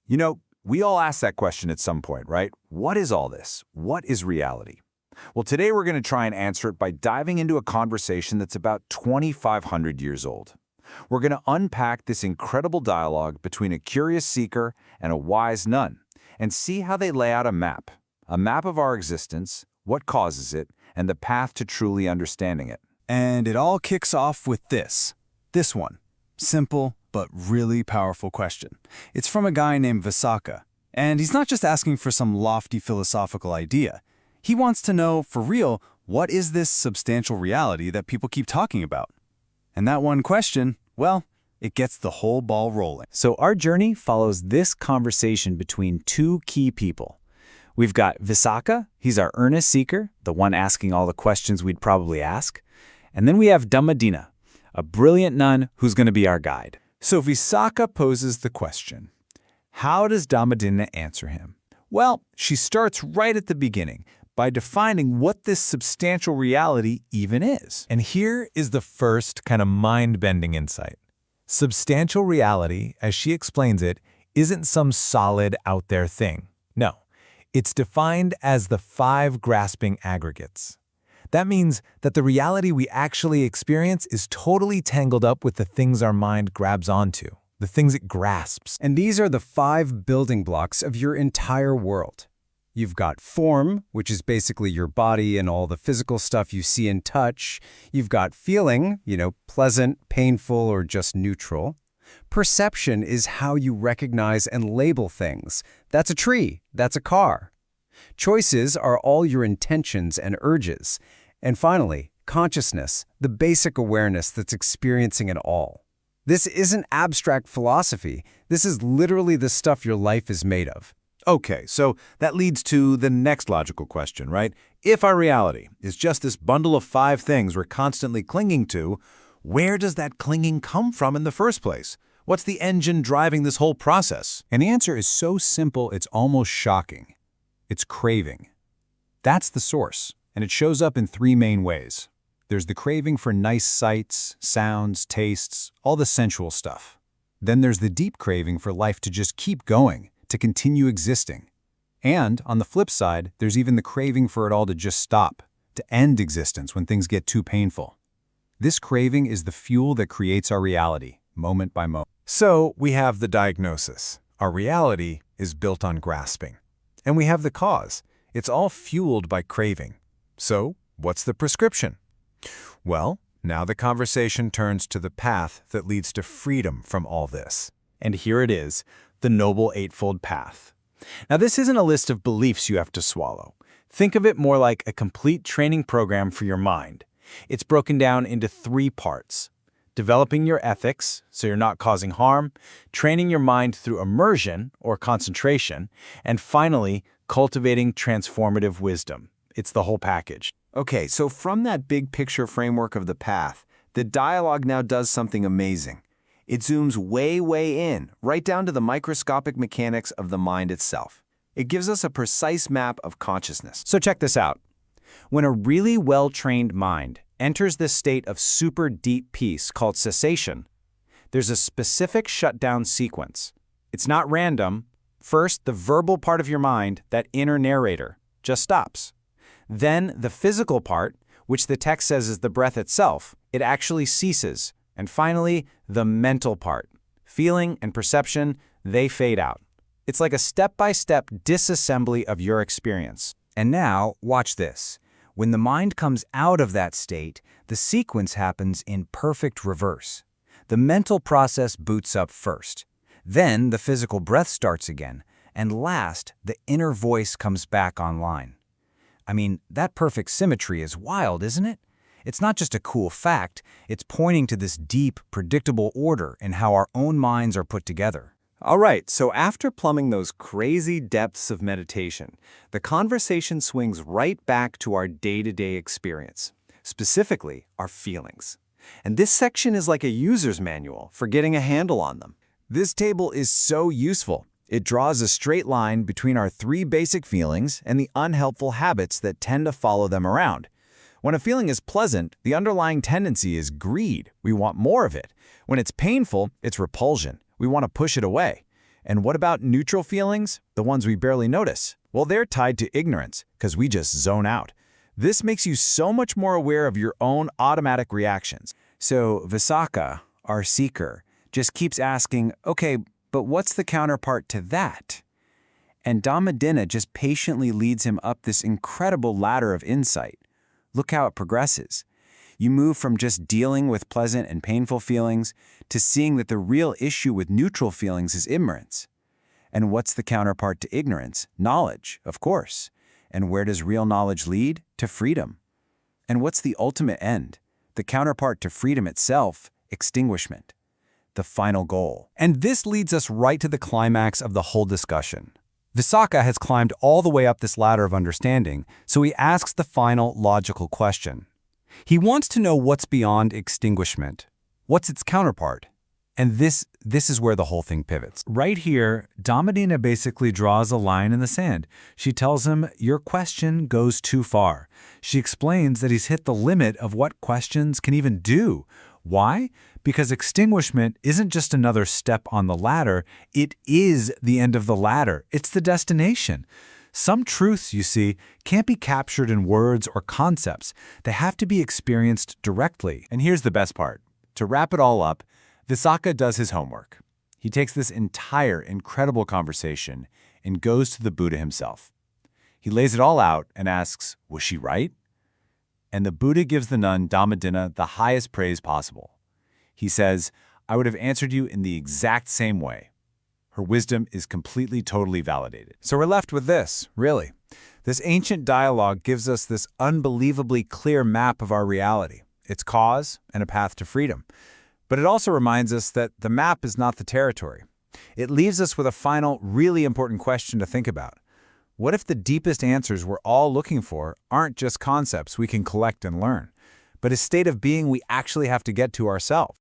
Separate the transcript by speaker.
Speaker 1: You know, we all ask that question at some point, right? What is all this? What is reality? Well, today we're going to try and answer it by diving into a conversation that's about 2,500 years old. We're going to unpack this incredible dialogue between a curious seeker and a wise nun, and see how they lay out a map of our existence, what causes it, and the path to truly understanding it.
Speaker 2: And it all kicks off with this one. Simple, but really powerful question. It's from a guy named Visakha, and he's not just asking for some lofty philosophical idea. He wants to know, for real, what is this substantial reality that people keep talking about? And that one question, well, it gets the whole ball rolling.
Speaker 3: So our journey follows this conversation between two key people. We've got Visakha, he's our earnest seeker, the one asking all the questions we'd probably ask. And then we have Dhammadina, a brilliant nun who's going to be our guide.
Speaker 1: So Visakha poses the question, how does Dhammadina answer him? Well, she starts right at the beginning by defining what this substantial reality even is.
Speaker 4: And here is the first kind of mind-bending insight. Substantial reality, as she explains it, isn't some solid out there thing. No, it's defined as the 5 grasping aggregates. That means that the reality we actually experience is totally tangled up with the things our mind grabs onto, the things it grasps.
Speaker 2: And these are the 5 building blocks of your entire world. You've got form, which is basically your body and all the physical stuff you see and touch. You've got feeling, pleasant, painful, or just neutral. Perception is how you recognize and label things. That's a tree. That's a car. Choices are all your intentions and urges. And finally, consciousness, the basic awareness that's experiencing it all. This isn't abstract philosophy. This is literally the stuff your life is made of.
Speaker 1: Okay, so that leads to the next logical question, right? If our reality is just this bundle of 5 things we're constantly clinging to, where does that clinging come from in the first place? What's the engine driving this whole process?
Speaker 3: And the answer is so simple it's almost shocking. It's craving. That's the source, and it shows up in 3 main ways. There's the craving for nice sights, sounds, tastes, all the sensual stuff. Then there's the deep craving for life to just keep going, to continue existing. And on the flip side, there's even the craving for it all to just stop, to end existence when things get too painful. This craving is the fuel that creates our reality, moment by moment.
Speaker 4: So we have the diagnosis. Our reality is built on grasping. And we have the cause. It's all fueled by craving. So what's the prescription? Well, now the conversation turns to the path that leads to freedom from all this.
Speaker 3: And here it is, the Noble Eightfold Path. Now, this isn't a list of beliefs you have to swallow. Think of it more like a complete training program for your mind. It's broken down into 3 parts. Developing your ethics, so you're not causing harm, training your mind through immersion or concentration, and finally, cultivating transformative wisdom. It's the whole package.
Speaker 1: Okay, so from that big picture framework of the path, the dialogue now does something amazing. It zooms way, way in, right down to the microscopic mechanics of the mind itself. It gives us a precise map of consciousness.
Speaker 3: So check this out. When a really well-trained mind enters this state of super deep peace called cessation, there's a specific shutdown sequence. It's not random. First, the verbal part of your mind, that inner narrator, just stops. Then the physical part, which the text says is the breath itself, it actually ceases. And finally, the mental part. Feeling and perception, they fade out. It's like a step-by-step disassembly of your experience. And now, watch this. When the mind comes out of that state, the sequence happens in perfect reverse. The mental process boots up first. Then the physical breath starts again. And last, the inner voice comes back online. I mean, that perfect symmetry is wild, isn't it? It's not just a cool fact, it's pointing to this deep, predictable order in how our own minds are put together.
Speaker 5: All right, so after plumbing those crazy depths of meditation, the conversation swings right back to our day-to-day experience, specifically our feelings. And this section is like a user's manual for getting a handle on them.
Speaker 1: This table is so useful. It draws a straight line between our 3 basic feelings and the unhelpful habits that tend to follow them around. When a feeling is pleasant, the underlying tendency is greed. We want more of it. When it's painful, it's repulsion. We want to push it away. And what about neutral feelings, the ones we barely notice? Well, they're tied to ignorance, because we just zone out. This makes you so much more aware of your own automatic reactions. So Visakha, our seeker, just keeps asking, okay, but what's the counterpart to that? And Dhammadinna just patiently leads him up this incredible ladder of insight. Look how it progresses. You move from just dealing with pleasant and painful feelings to seeing that the real issue with neutral feelings is ignorance. And what's the counterpart to ignorance? Knowledge, of course. And where does real knowledge lead? To freedom. And what's the ultimate end? The counterpart to freedom itself, extinguishment. The final goal.
Speaker 3: And this leads us right to the climax of the whole discussion. Visakha has climbed all the way up this ladder of understanding, so he asks the final logical question. He wants to know what's beyond extinguishment. What's its counterpart? And this is where the whole thing pivots.
Speaker 4: Right here, Dhammadinna basically draws a line in the sand. She tells him, your question goes too far. She explains that he's hit the limit of what questions can even do. Why? Because extinguishment isn't just another step on the ladder, it is the end of the ladder. It's the destination. Some truths, you see, can't be captured in words or concepts. They have to be experienced directly.
Speaker 1: And here's the best part. To wrap it all up, Visakha does his homework. He takes this entire incredible conversation and goes to the Buddha himself. He lays it all out and asks, was she right? And the Buddha gives the nun Dhammadinna the highest praise possible. He says, I would have answered you in the exact same way. Her wisdom is completely, totally validated.
Speaker 3: So we're left with this, really. This ancient dialogue gives us this unbelievably clear map of our reality, its cause and a path to freedom. But it also reminds us that the map is not the territory. It leaves us with a final, really important question to think about. What if the deepest answers we're all looking for aren't just concepts we can collect and learn, but a state of being we actually have to get to ourselves?